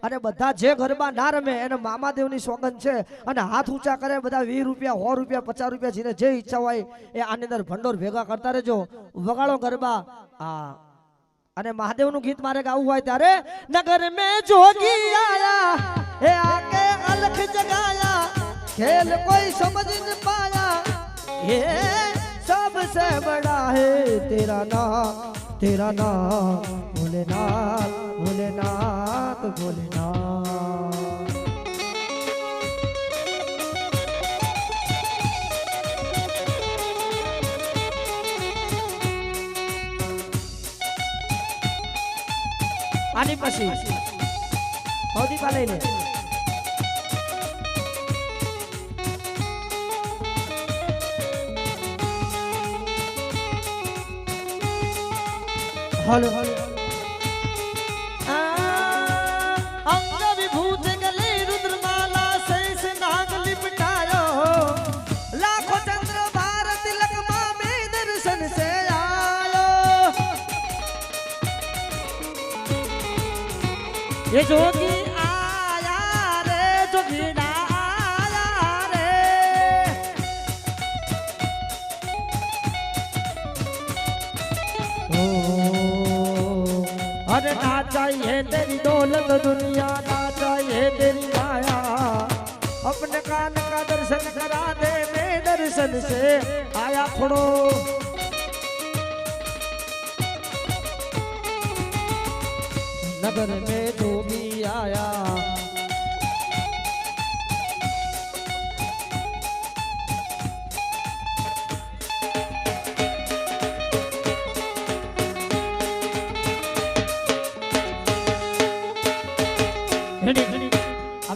અને બધા જે ગરબા ના રમે એને મામાદેવની સોગંદ છે. અને હાથ ઊંચા કરે બધા 20 રૂપિયા, 100 રૂપિયા, 50 રૂપિયા, જેને જે ઈચ્છા હોય એ આની અંદર ભંડોર ભેગા કરતા રહેજો. વગાડો ગરબા. હા, અને મહાદેવનું ગીત મારે ગાવું હોય ત્યારે નગર મેં જોગી આયા હે આકે અલખ જગાયા ખેલ કોઈ સમझ ન પાયા ये सबसे बड़ा है तेरा नाम भोलेनाथ भोलेनाथ भोलेनाथ। आनी पसी पौधी पाले ने हेलो अंग विभूत गले रुद्रमाला शेष नाग लिपटायो लाखों चंद्र भारत लकमा में दर्शन से आयो। ये जोगी आया रे जोगीना आया रे अरे ना चाहिए तेरी दौलत दुनिया ना चाहिए तेरी माया अपने कान का दर्शन करा दे मैं दर्शन से आया थोड़ो। नगर में जो भी आया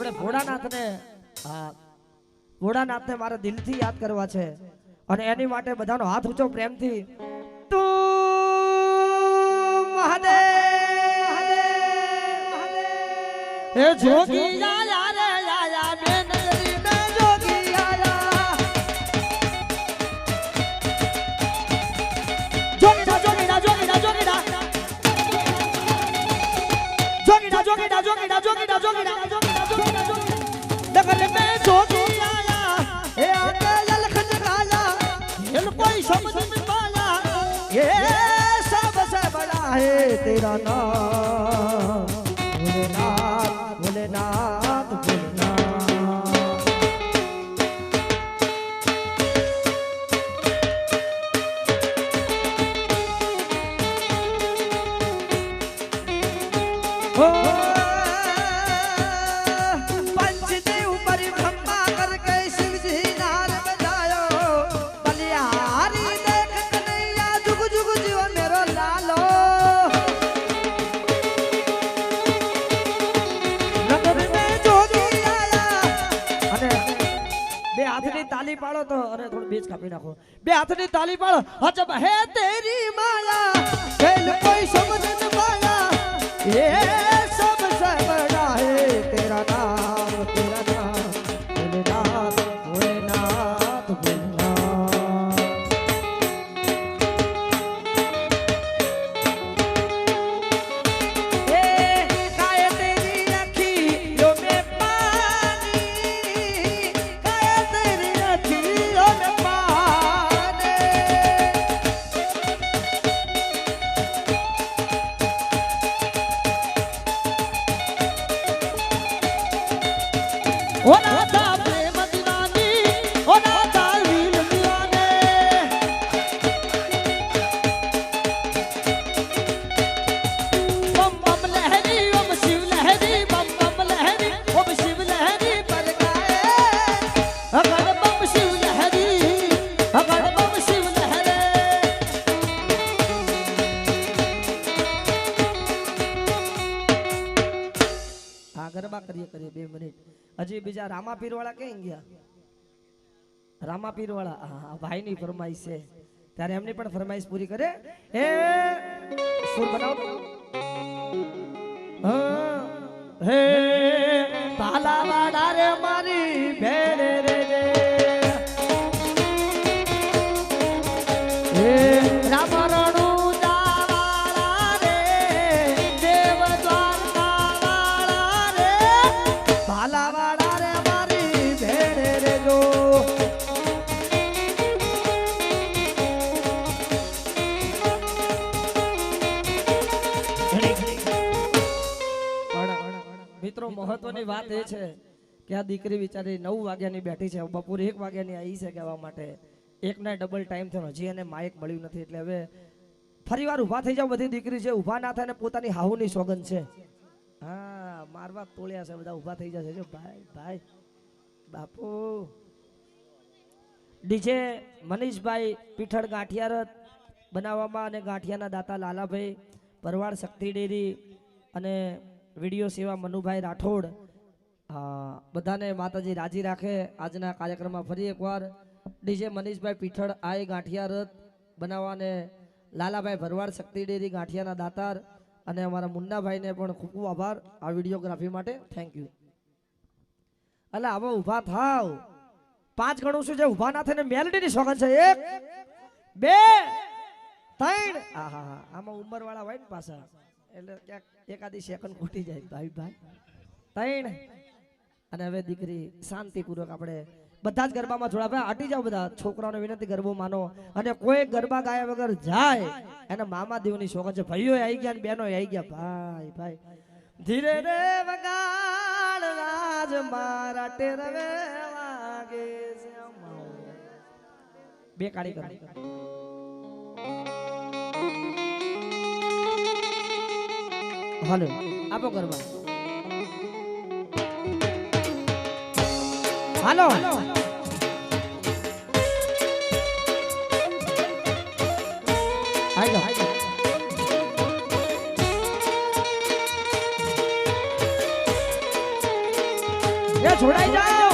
આપણે ભોળાનાથને મારા દિલથી યાદ કરવા છે અને એની માટે બધાનો હાથ ઊંચો પ્રેમથી તું મહાદેવ હે જોગી આયા રે આયા બે નગરી મે જોગી આયા જોગીડા જોગીડા જોગીડા જોગીડા जोगीड़ा जोगीड़ा जोगीड़ा जोगीड़ा जोगीड़ा नगर में जोगी आया हे आके ललख जगाया हिल कोई समझ में पाया ये सबसे बड़ा है तेरा नाम भोलेनाथ भोलेनाथ भोलेनाथ। હાથની તાલી પાડો તો અરે થોડું બેજ કાપી નાખો બે હાથની તાલી પાડો અજબ હે તેરી માયા ખેલ કોઈ સમજ ન પાયા ये सबसे बड़ा है तेरा नाम भोलेनाथ भोलेनाथ भोलेनाथ ए काय तेरी अखियों में पानी काय तेरी अखियों में पानी ओ नाथा प्रेम दीवानी ओ नाथा वीर दीवाने बम बम लहरी ओम शिव लहरी बम बम लहरी ओम शिव लहरी पर गाए अगर बम शिव लहरी अगर बम शिव लहरी हाँ गरबा करिए 2 मिनिट હજી બીજા રામાપીર વાળા ક્યાં ગયા રામાપીર વાળા હા ભાઈ ની ફરમાઈશ છે ત્યારે એમની પણ ફરમાઈશ પૂરી કરે એ સુર બનાવો હે પાલા વાડા રે મારી ભેડે રે રે હે રામ રણુ જાવાળા રે દેવ દ્વારકા વાળા રે પાલા વાડા રે મારી ભેડે રે જો મિત્રો મહત્વની વાત એ છે કે આ દીકરી બિચારી 9 વાગ્યાની બેઠી છે બપોરે 1 વાગ્યાની આવી છે કહેવા માટે એકના ડબલ ટાઈમ થયો હજી એને માઇક મળ્યું નથી એટલે હવે ફરીવાર ઊભા થઈ જાવ બધી દીકરી છે ઊભા ના થાય ને પોતાની હાહુની સોગંદ છે હા મારવા તોળ્યા છે બધા ઊભા થઈ જશે જો ભાઈ ભાઈ બાપુ ડીજે મનીષભાઈ પીઠળ ગાંઠિયારત બનાવવામાં અને ગાંઠિયાના દાતા લાલાભાઈ પરવાડ શક્તિ ડેરી અને વિડીયો સેવા મનુભાઈ રાઠોડ બધાને માતાજી રાજી રાખે આજના કાર્યક્રમમાં ફરી એકવાર ડીજે મનીષભાઈ પીઠળ આય ગાંઠિયારત બનાવવાને લાલાભાઈ ભરવાડ શક્તિ ડેરી ગાંઠિયાના દાતાર અને અમારા મુન્નાભાઈને પણ ખૂબ ખૂબ આભાર આ વિડીયોગ્રાફી માટે થેન્ક યુ એટલે હવે ઊભા થાવ 5 ગણું શું છે ઊભા ના થઈને મેલડીની સોગન છે 1 2 3 આહા આમાં ઉંમર વાળા હોય ને પાછા એટલે ક્યાંક એકાદી સેકન્ડ ખોટી જાય ભાઈ ભાઈ 3 અને હવે દીકરી શાંતિપૂર્વક આપણે બધા જ ગરબામાં જોડા ભાઈ આટી જાવ બધા છોકરાઓને વિનંતી ગરબો માનો અને કોઈ ગરબા ગાયા વગર જાય એને મામા દેવની સોગન છે ભાઈઓ આવી ગયા ને બહેનો આવી ગયા ભાઈ ભાઈ ધીરે રે વગાડ રાજ મારા ટેરવે વાગે છે બે કાળી કરી હાલો આપો ગરબા હાલો આઈ જાઓ એ છોડાઈ જાઓ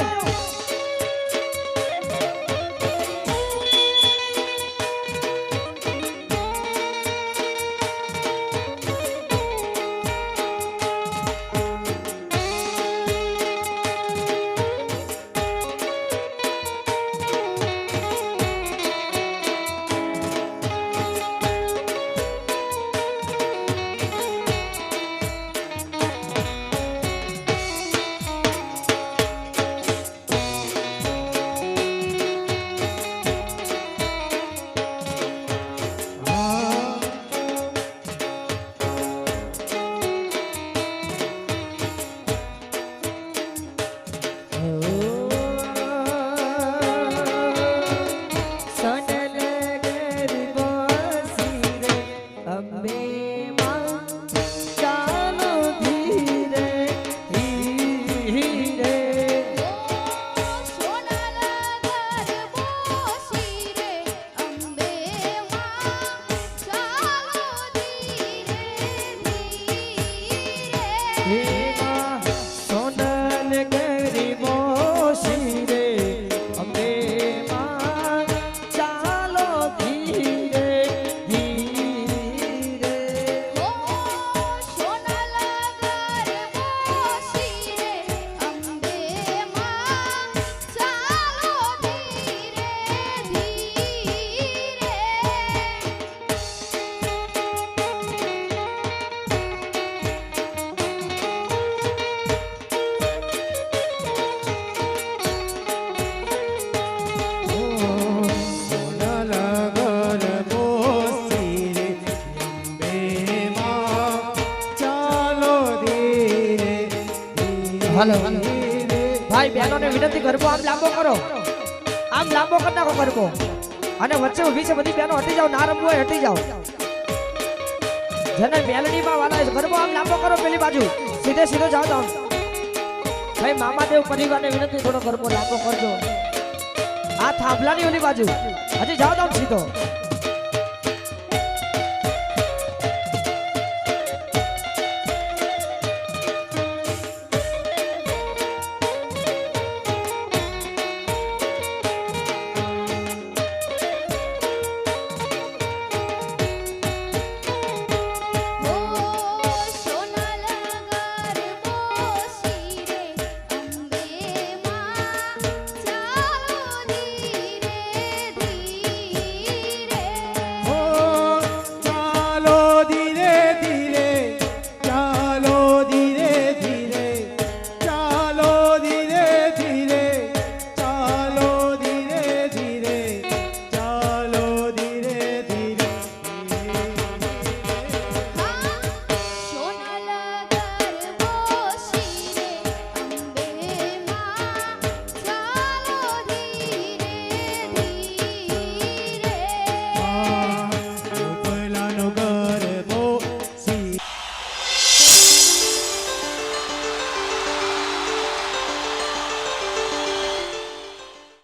હાલો ભાઈ બહેનોને વિનંતી ગરબો આમ લાંબો કરો, આમ લાંબો કરી નાખો ગરબો, અને વચ્ચે ઊભી છે બધી બહેનો હટી જાઓ, ના રમવું હોય હટી જાઓ. જેને મેલડીમાં વાલા છે ગરબો આમ લાંબો કરો, પેલી બાજુ સીધે સીધો જાઓ જાઓ. ભાઈ મામાદેવ પરિવારને વિનંતી થોડો ગરબો લાંબો કરજો. આ થાંભલાની ઓલી બાજુ હજી જાઓ જાઓ સીધો.